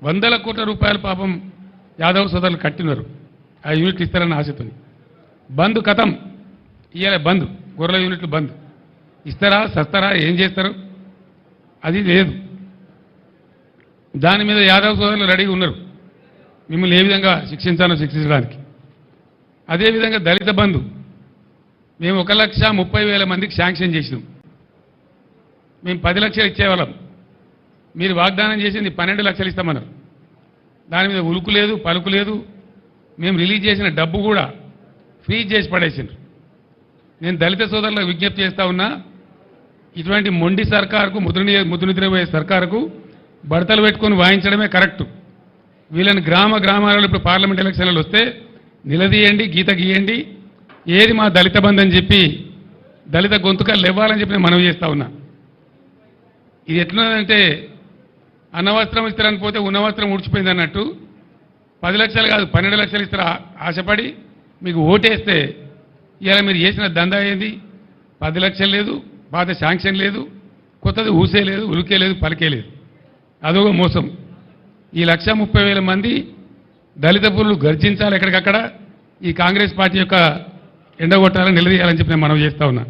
వందల కోట్ల రూపాయల పాపం యాదవ్ సోదరులు కట్టినారు ఆ యూనిట్లు ఇస్తారన్న ఆశతో. బంద్ కథం, ఇవాళ బంద్, గొర్రెల యూనిట్లు బంద్. ఇస్తారా సస్తారా ఏం చేస్తారు అది లేదు. దాని మీద యాదవ్ సోదరులు రెడీగా ఉన్నారు మిమ్మల్ని ఏ విధంగా శిక్షించాలో శిక్షించడానికి. అదేవిధంగా దళిత బంధు మేము 1,30,000 మందికి శాంక్షన్ చేసినాం. మేము 10 లక్షలు ఇచ్చేవాళ్ళం, మీరు వాగ్దానం చేసింది 12 లక్షలు ఇస్తామన్నారు. దాని మీద ఉలుకు లేదు పలుకు లేదు. మేము రిలీజ్ చేసిన డబ్బు కూడా ఫ్రీజ్ చేసి పడేసిండ్రు. నేను దళిత సోదరులకు విజ్ఞప్తి చేస్తా ఉన్నా, ఇటువంటి మొండి సర్కారుకు ముద్దు నిద్రపోయే సర్కారుకు బడతలు పెట్టుకొని వాయించడమే కరెక్టు. వీళ్ళని గ్రామాలలో ఇప్పుడు పార్లమెంట్ ఎలక్షన్లు వస్తే నిలదీయండి, గీత గీయండి, ఏది మా దళిత బంధు అని చెప్పి దళిత గొంతుకలు ఇవ్వాలని చెప్పి నేను మనవి చేస్తా ఉన్నా. ఇది ఎట్లున్నదంటే అన్నవస్త్రం ఇస్తారని పోతే ఉన్నవస్త్రం ఊడ్చిపోయింది అన్నట్టు 10 లక్షలు కాదు 12 లక్షలు ఇస్తారు ఆశపడి మీకు ఓటేస్తే ఇలా మీరు చేసిన దందా ఏంది? 10 లక్షలు లేదు, పాత శాంక్షన్ లేదు, కొత్తది ఊసే లేదు, ఉలికే లేదు, పలికే లేదు. అదొక మోసం. ఈ 1,30,000 మంది దళిత పురులు గర్జించాలి ఎక్కడికక్కడ. ఈ కాంగ్రెస్ పార్టీ యొక్క ఎండగొట్టాలని నిలదీయాలని చెప్పి నేను మనవి చేస్తా ఉన్నా.